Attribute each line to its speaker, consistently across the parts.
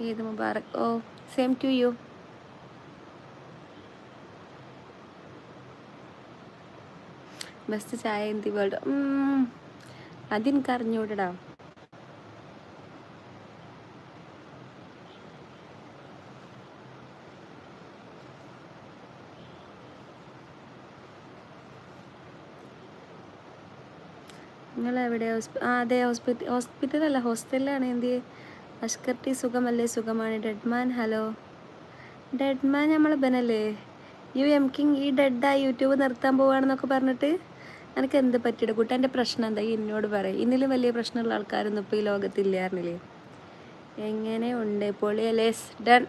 Speaker 1: Eid Mubarak. Oh same to you. Best chai in the world. അതെനിക്ക് അറിഞ്ഞൂടാ. നിങ്ങൾ എവിടെ? അതെ, ഹോസ്പിറ്റലല്ല, ഹോസ്റ്റലിലാണ്. എന്ത് അഷ്കർട്ടി? സുഖമല്ലേ? സുഖമാണ്. Dead man hello. ഡെഡ്മാൻ നമ്മളെ ബനല്ലേ? എം കിങ് ഈ ഡെഡാ യൂട്യൂബ് നിർത്താൻ പോവാണെന്നൊക്കെ പറഞ്ഞിട്ട് എനിക്ക് എന്ത് പറ്റിയിട്ട് കൂട്ടാ? എൻ്റെ പ്രശ്നം എന്താ എന്നോട് പറയും. ഇന്നിലും വലിയ പ്രശ്നമുള്ള ആൾക്കാരൊന്നും ഇപ്പോൾ ഈ ലോകത്തില്ലായിരുന്നില്ലേ? എങ്ങനെ ഉണ്ട്? പൊളിയല്ലേ? Done.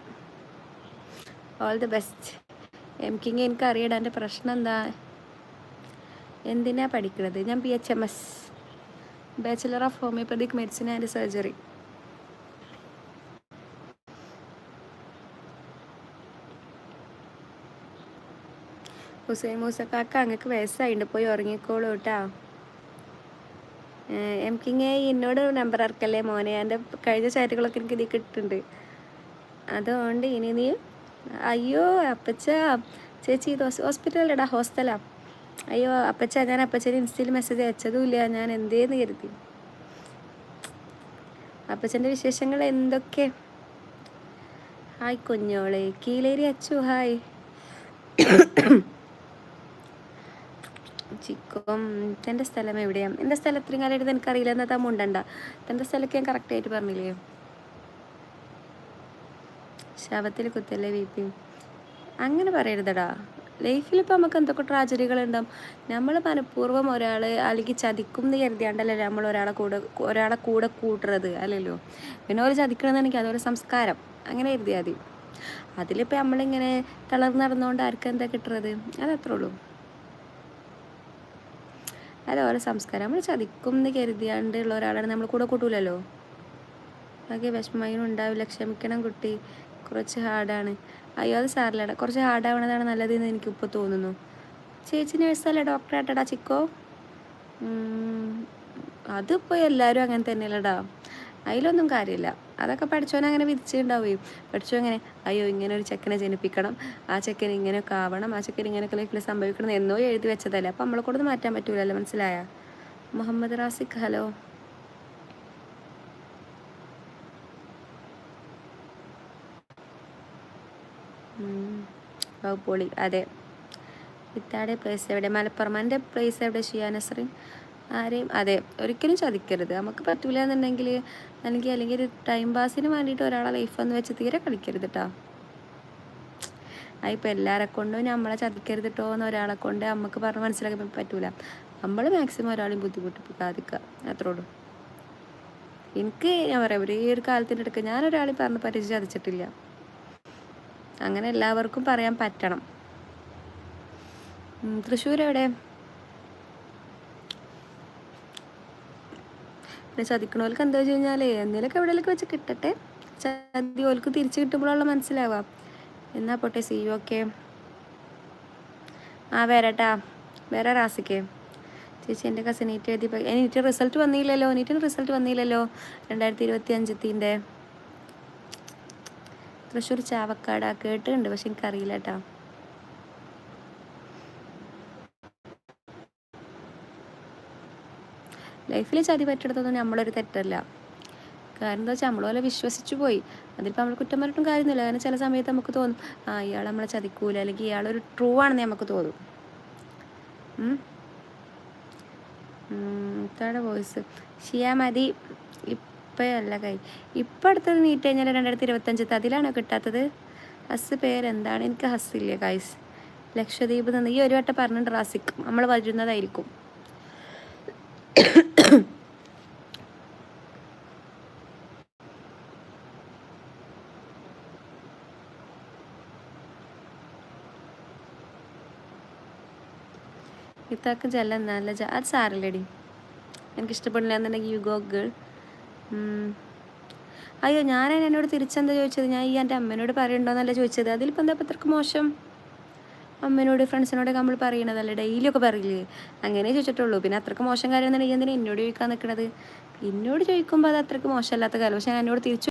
Speaker 1: All the best M king. എനിക്ക് അറിയടാ എൻ്റെ പ്രശ്നം എന്താ. എന്തിനാ പഠിക്കുന്നത്? ഞാൻ BHMS, bachelor of homeopathic medicine and surgery. Hussain മൂസക്കാക്ക അങ്ങക്ക് വയസ്സായിട്ടുണ്ട്, പോയി ഉറങ്ങിക്കോളൂ കേട്ടാ. എം കിങ് എന്നോട് നമ്പർ ഇറക്കല്ലേ മോനെ. എൻ്റെ കഴിഞ്ഞ ചാറ്റുകളൊക്കെ എനിക്ക് ഇതിൽ കിട്ടുന്നുണ്ട്. അതുകൊണ്ട് ഇനി നീ അയ്യോ അപ്പച്ച ചേച്ചി ഇത് ഹോസ്പിറ്റലടാ, ഹോസ്റ്റലാ. അയ്യോ അപ്പച്ച, ഞാൻ അപ്പച്ചന് ഇൻസ്റ്റയിൽ മെസ്സേജ് അയച്ചതുമില്ല. ഞാൻ എന്തേന്ന് കരുതി. അപ്പച്ചൻ്റെ വിശേഷങ്ങൾ എന്തൊക്കെ? ഹായ് കുഞ്ഞോളെ. കീലേരി അച്ചു ഹായ്. ചിക്കോം. എൻ്റെ സ്ഥലം എവിടെയാണ്? എൻ്റെ സ്ഥലം ഇത്രയും കാലമായിട്ട് എനിക്കറിയില്ല. എന്നാൽ തമ്മുണ്ടണ്ട. എൻ്റെ സ്ഥലമൊക്കെ ഞാൻ കറക്റ്റായിട്ട് പറഞ്ഞില്ലേ? ശവത്തിൽ കുത്തല്ലേ VP? അങ്ങനെ പറയരുതടാ. ലൈഫിൽ ഇപ്പോൾ നമുക്ക് എന്തൊക്കെ ട്രാജഡികളുണ്ടാവും. നമ്മൾ മനഃപൂർവ്വം ഒരാൾ അല്ലെങ്കിൽ ചതിക്കും എന്ന് കരുതിയാണ്ടല്ലേ നമ്മൾ ഒരാളെ കൂടെ കൂട്ടുന്നത് അല്ലല്ലോ. പിന്നെ ഒരു ചതിക്കണമെന്നുണ്ടെങ്കിൽ അതൊരു സംസ്കാരം അങ്ങനെ കരുതിയാൽ മതി. അതിലിപ്പോൾ നമ്മളിങ്ങനെ തളർന്ന് നടന്നുകൊണ്ട് ആർക്കും എന്താ കിട്ടുന്നത്? അതത്രേ ഉള്ളൂ. അത് ഓരോ സംസ്കാരം. നമ്മൾ ചതിക്കും എന്ന് കരുതിയാണ്ടുള്ള ഒരാളാണ് നമ്മൾ കൂടെ കൂട്ടൂലല്ലോ. ആകെ വിഷമയും ഉണ്ടാവില്ല. ക്ഷമിക്കണം കുട്ടി, കുറച്ച് ഹാർഡാണ്. അയ്യോ അത് സാറില്ലടാ, കുറച്ച് ഹാർഡാവണതാണ് നല്ലതെന്ന് എനിക്കിപ്പോൾ തോന്നുന്നു. ചേച്ചി നേഴ്സല്ലേ, ഡോക്ടറായിട്ടടാ ചിക്കോ? അതിപ്പോൾ എല്ലാവരും അങ്ങനെ തന്നെയല്ലടാ. അതിലൊന്നും കാര്യമില്ല. അതൊക്കെ പഠിച്ചോനെ അങ്ങനെ വിധിച്ചിട്ടുണ്ടാവുകയും പഠിച്ചോ അങ്ങനെ അയ്യോ ഇങ്ങനെ ഒരു ചെക്കനെ ജനിപ്പിക്കണം, ആ ചെക്കൻ ഇങ്ങനെയൊക്കെ ആവണം, ആ ചെക്കൻ ഇങ്ങനെയൊക്കെ ലൈഫിൽ സംഭവിക്കണം എന്നോ എഴുതി വെച്ചതല്ലേ. അപ്പം നമ്മളെ കൊണ്ടൊന്നും മാറ്റാൻ പറ്റൂലല്ലോ. മനസ്സിലായ? മുഹമ്മദ് റാസിഖ് ഹലോ. പൊളി. അതെ. ഇത്താടെ പ്ലേസ് എവിടെ? മലപ്പുറം. എൻ്റെ പ്ലേസ് എവിടെ? ഷിയാനസ്രീൻ. ആരെയും അതെ ഒരിക്കലും ചതിക്കരുത്. നമുക്ക് പറ്റൂല എന്നുണ്ടെങ്കിൽ അല്ലെങ്കിൽ ഒരു ടൈം പാസിന് വേണ്ടിയിട്ട് ഒരാളെ ലൈഫെന്ന് വെച്ച് തീരെ കളിക്കരുത് കേട്ടോ. അതിപ്പോൾ എല്ലാവരെ കൊണ്ടും നമ്മളെ ചതിക്കരുത് കേട്ടോ എന്ന് ഒരാളെ കൊണ്ട് നമുക്ക് പറഞ്ഞ് മനസ്സിലാക്കാൻ പറ്റൂല. നമ്മൾ മാക്സിമം ഒരാളെയും ബുദ്ധിമുട്ടിപ്പിക്കാതിരിക്കുക, അത്രേ ഉള്ളൂ. എനിക്ക് ഞാൻ പറയാം, ഒരു കാലത്തിൻ്റെ ഇടയ്ക്ക് ഞാനൊരാളെയും പറഞ്ഞ് പരിചയം ചതിച്ചിട്ടില്ല. അങ്ങനെ എല്ലാവർക്കും പറയാൻ പറ്റണം. തൃശ്ശൂർ എവിടെ? പിന്നെ ചതിക്കണോൽക്ക് എന്താ വെച്ച് കഴിഞ്ഞാൽ എന്തെങ്കിലുമൊക്കെ എവിടെയൊക്കെ വെച്ച് കിട്ടട്ടെ. ചതി ഓൽക്ക് തിരിച്ച് കിട്ടുമ്പോഴുള്ള മനസ്സിലാവാം. എന്നാ പോട്ടെ. See you. ഓക്കെ. വരാട്ടാ. വേറെ റാസിക്കേ ചേച്ചി. എൻ്റെ കസിൻ നീറ്റ് എഴുതി. നീറ്റ് റിസൾട്ട് വന്നില്ലല്ലോ. നീറ്റിന് റിസൾട്ട് വന്നില്ലല്ലോ 2025 തൃശ്ശൂർ ചാവക്കാടാ. കേട്ടിട്ടുണ്ട്, പക്ഷെ എനിക്കറിയില്ല കേട്ടോ. ലൈഫിൽ ചതി പറ്റെടുത്തൊന്നും നമ്മളൊരു തെറ്റല്ല. കാരണം എന്താ വെച്ചാൽ നമ്മളോലെ വിശ്വസിച്ചു പോയി. അതിപ്പോൾ നമ്മൾ കുറ്റം പറഞ്ഞിട്ടും കാര്യമൊന്നുമില്ല. കാരണം ചില സമയത്ത് നമുക്ക് തോന്നും ഇയാൾ നമ്മളെ ചതിക്കൂല, അല്ലെങ്കിൽ ഇയാളൊരു ട്രൂ ആണെന്ന് നമുക്ക് തോന്നും. ഇതാണ് വോയിസ്. ഷിയാ മതി. ഇപ്പോഴല്ല ഇപ്പം അടുത്തത് നീറ്റ് കഴിഞ്ഞാൽ 2025 അതിലാണോ കിട്ടാത്തത്? ഹസ് പേരെന്താണ്? എനിക്ക് ഹസ്സില്ലേ ഗൈസ്. ലക്ഷദ്വീപ് നിന്ന് ഈ ഒരു വട്ടം പറഞ്ഞിട്ടുണ്ട് റാസിക്. നമ്മൾ വരുന്നതായിരിക്കും. ഇത്താക്ക് ജല്ല നല്ല അത് സാറില്ലേടി. എനിക്കിഷ്ടപ്പെടില്ല എന്നുണ്ടെങ്കിൽ യു ഗോ ഗേൾ. അയ്യോ ഞാനതിന് എന്നോട് തിരിച്ചെന്താ ചോദിച്ചത്? ഞാൻ എൻ്റെ അമ്മേനോട് പറയണ്ടോന്നല്ല ചോദിച്ചത്. അതിലിപ്പോൾ എന്താ ഇത്രക്ക് മോശം? അമ്മേനോട് ഫ്രണ്ട്സിനോടൊക്കെ നമ്മൾ പറയണതല്ലേ, ഡെയിലിയൊക്കെ പറയില്ലേ? അങ്ങനെ ചോദിച്ചിട്ടുള്ളൂ. പിന്നെ അത്രക്ക് മോശം കാര്യം എന്നുണ്ടെങ്കിൽ എന്തിനാ എന്നോട് ചോദിക്കാൻ നിൽക്കണത്? എന്നോട് ചോദിക്കുമ്പോൾ അത് അത്രക്ക് മോശമല്ലാത്ത കാര്യം. പക്ഷെ ഞാൻ എന്നോട് തിരിച്ചു